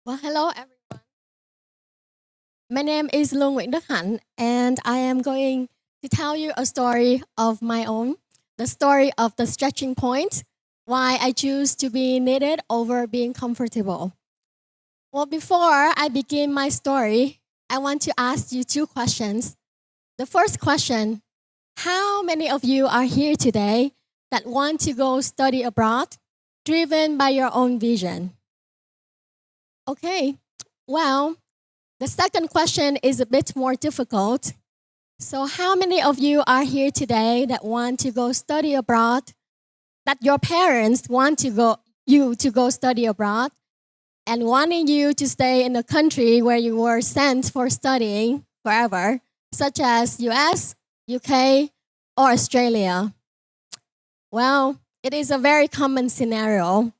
Well, hello everyone. My name is Lương Nguyễn Đức Hạnh, and I am going to tell you a story of my own, the story of the stretching point, why I choose to be knitted over being comfortable. Well, before I begin my story, I want to ask you two questions. The first question, how many of you are here today that want to go study abroad, driven by your own vision? Okay, well, the second question is a bit more difficult. So, how many of you are here today that want to go study abroad, that your parents want you to go study abroad, and wanting you to stay in a country where you were sent for studying forever, such as US, UK, or Australia? Well, it is a very common scenario.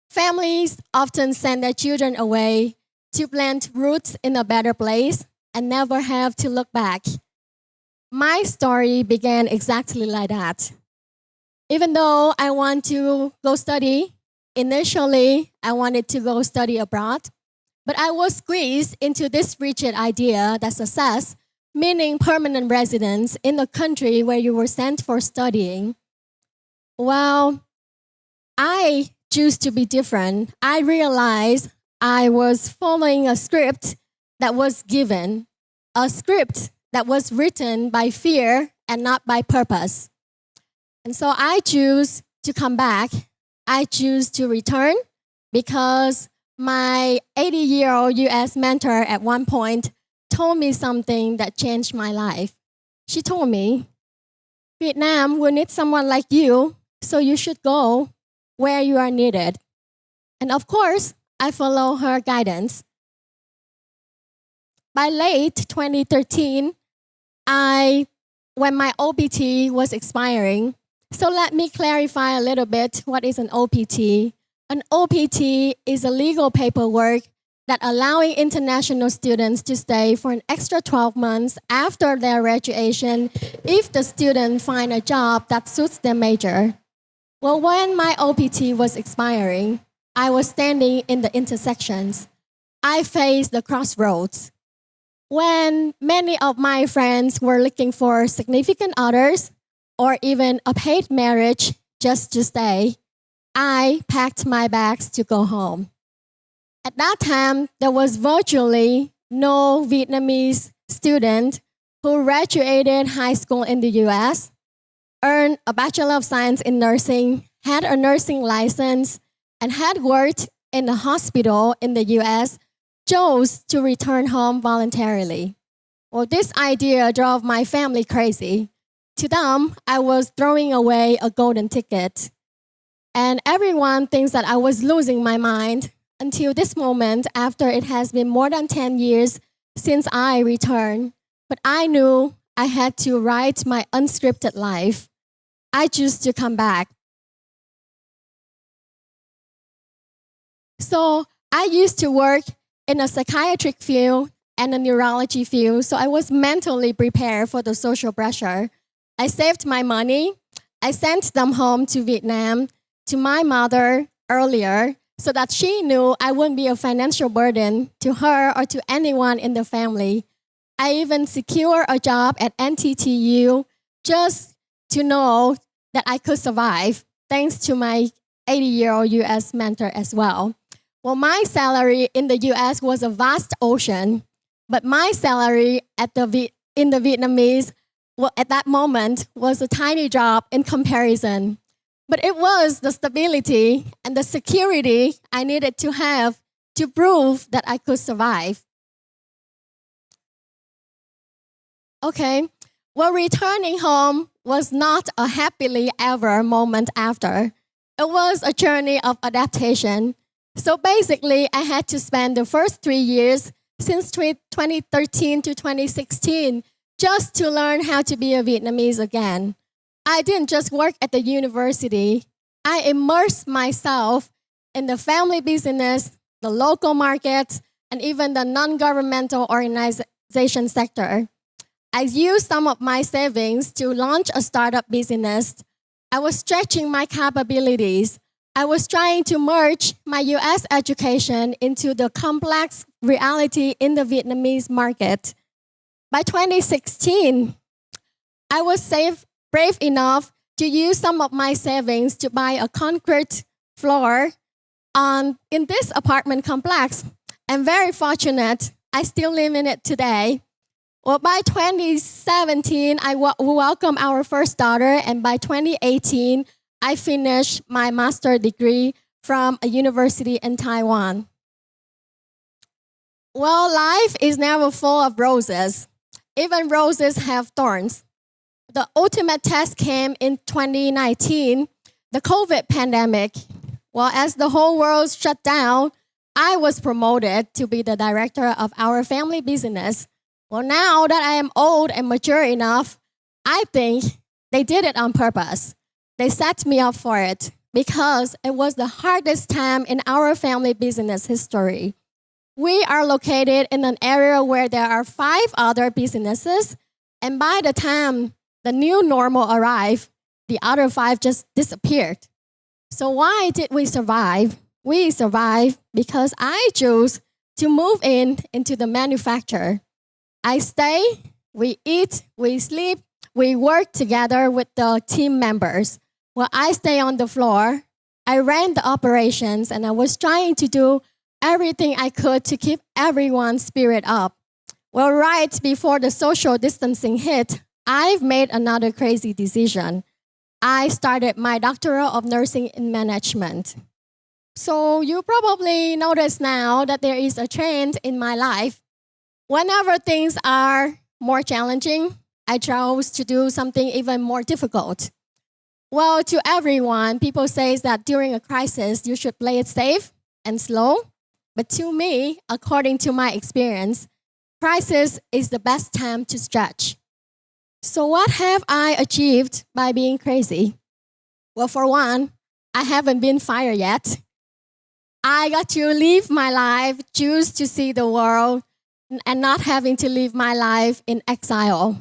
Families often send their children away to plant roots in a better place and never have to look back. My story began exactly like that. Even though I want to go study, initially I wanted to go study abroad, but I was squeezed into this rigid idea that success, meaning permanent residence in a country where you were sent for studying. Well, I choose to be different. I realized I was following a script that was given, a script that was written by fear and not by purpose. And so I choose to come back. I choose to return because my 80-year-old US mentor at one point told me something that changed my life. She told me, Vietnam will need someone like you, so you should go where you are needed. And of course, I follow her guidance. By late 2013, when my OPT was expiring, so let me clarify a little bit what is an OPT. An OPT is a legal paperwork that allowing international students to stay for an extra 12 months after their graduation if the student find a job that suits their major. Well, when my OPT was expiring, I was standing in the intersections. I faced the crossroads. When many of my friends were looking for significant others or even a paid marriage just to stay, I packed my bags to go home. At that time, there was virtually no Vietnamese student who graduated high school in the US, earned a Bachelor of Science in nursing, had a nursing license, and had worked in a hospital in the US, chose to return home voluntarily. Well, this idea drove my family crazy. To them, I was throwing away a golden ticket. And everyone thinks that I was losing my mind until this moment after it has been more than 10 years since I returned. But I knew I had to write my unscripted life. I choose to come back. So I used to work in a psychiatric field and a neurology field, so I was mentally prepared for the social pressure. I saved my money. I sent them home to Vietnam to my mother earlier so that she knew I wouldn't be a financial burden to her or to anyone in the family. I even secured a job at NTTU just to know that I could survive, thanks to my 80-year-old US mentor as well. Well, my salary in the US was a vast ocean, but my salary in the Vietnamese at that moment was a tiny drop in comparison. But it was the stability and the security I needed to have to prove that I could survive. Okay, well, returning home was not a happily ever moment after. It was a journey of adaptation. So basically, I had to spend the first 3 years since 2013 to 2016 just to learn how to be a Vietnamese again. I didn't just work at the university. I immersed myself in the family business, the local markets, and even the non-governmental organization sector. I used some of my savings to launch a startup business. I was stretching my capabilities. I was trying to merge my US education into the complex reality in the Vietnamese market. By 2016, I was brave enough to use some of my savings to buy a concrete floor in this apartment complex. I'm very fortunate. I still live in it today. Well, by 2017, I welcomed our first daughter, and by 2018, I finished my master's degree from a university in Taiwan. Well, life is never full of roses. Even roses have thorns. The ultimate test came in 2019, the COVID pandemic. Well, as the whole world shut down, I was promoted to be the director of our family business. Well, now that I am old and mature enough, I think they did it on purpose. They set me up for it because it was the hardest time in our family business history. We are located in an area where there are 5 other businesses, and by the time the new normal arrived, the other 5 just disappeared. So why did we survive? We survived because I chose to move into the manufacture. I stay, we eat, we sleep, we work together with the team members. Well, I stay on the floor. I ran the operations, and I was trying to do everything I could to keep everyone's spirit up. Well, right before the social distancing hit, I've made another crazy decision. I started my doctorate of nursing in management. So you probably notice now that there is a trend in my life. Whenever things are more challenging, I chose to do something even more difficult. Well, to everyone, people say that during a crisis, you should play it safe and slow. But to me, according to my experience, crisis is the best time to stretch. So what have I achieved by being crazy? Well, for one, I haven't been fired yet. I got to live my life, choose to see the world, and not having to live my life in exile.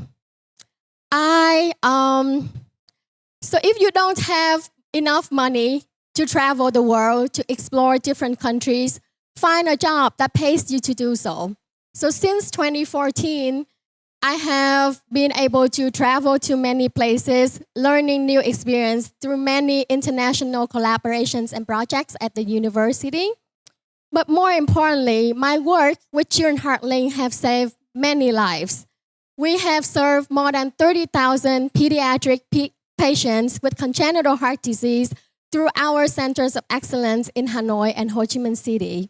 So if you don't have enough money to travel the world, to explore different countries, find a job that pays you to do so. So since 2014, I have been able to travel to many places, learning new experience through many international collaborations and projects at the university. But more importantly, my work with Children Heartling have saved many lives. We have served more than 30,000 pediatric patients with congenital heart disease through our centers of excellence in Hanoi and Ho Chi Minh City.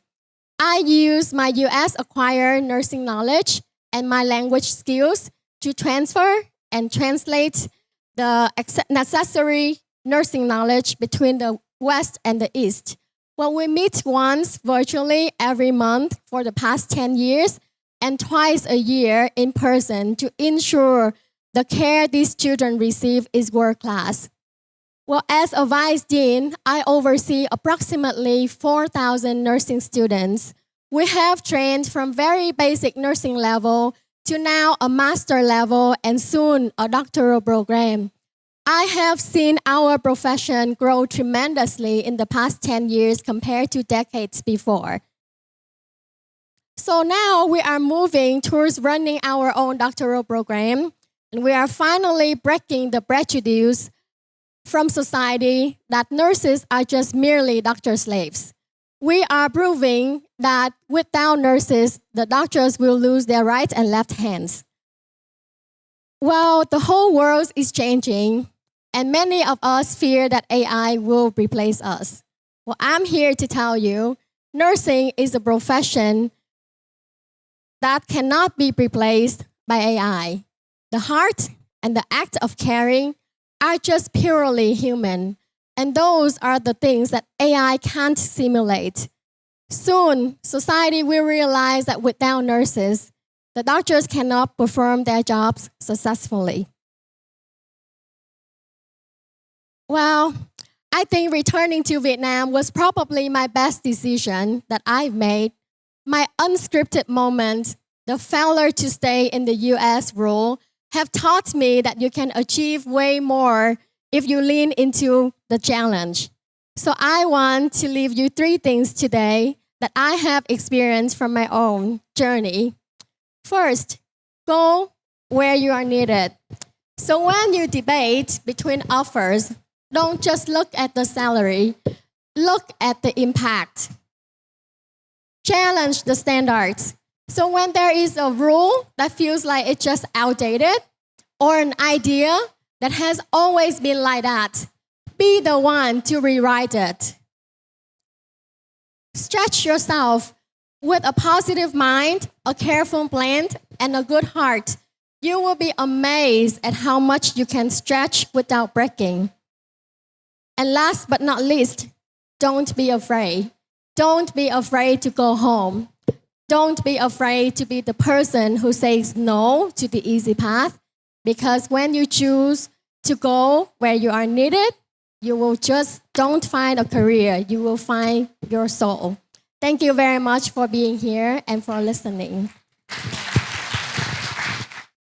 I use my US acquired nursing knowledge and my language skills to transfer and translate the necessary nursing knowledge between the West and the East. Well, we meet once virtually every month for the past 10 years and twice a year in person to ensure the care these children receive is world-class. Well, as a vice dean, I oversee approximately 4,000 nursing students. We have trained from very basic nursing level to now a master level and soon a doctoral program. I have seen our profession grow tremendously in the past 10 years compared to decades before. So now we are moving towards running our own doctoral program, and we are finally breaking the prejudice from society that nurses are just merely doctor slaves. We are proving that without nurses, the doctors will lose their right and left hands. Well, the whole world is changing, and many of us fear that AI will replace us. Well, I'm here to tell you, nursing is a profession that cannot be replaced by AI. The heart and the act of caring are just purely human, and those are the things that AI can't simulate. Soon, society will realize that without nurses, the doctors cannot perform their jobs successfully. Well, I think returning to Vietnam was probably my best decision that I've made. My unscripted moment, the failure to stay in the US role, have taught me that you can achieve way more if you lean into the challenge. So I want to leave you three things today that I have experienced from my own journey. First, go where you are needed. So when you debate between offers, don't just look at the salary, look at the impact. Challenge the standards. So when there is a rule that feels like it's just outdated or an idea that has always been like that, be the one to rewrite it. Stretch yourself with a positive mind, a careful plan, and a good heart. You will be amazed at how much you can stretch without breaking. And last but not least, don't be afraid. Don't be afraid to go home. Don't be afraid to be the person who says no to the easy path, because when you choose to go where you are needed, you will just don't find a career, you will find your soul. Thank you very much for being here and for listening.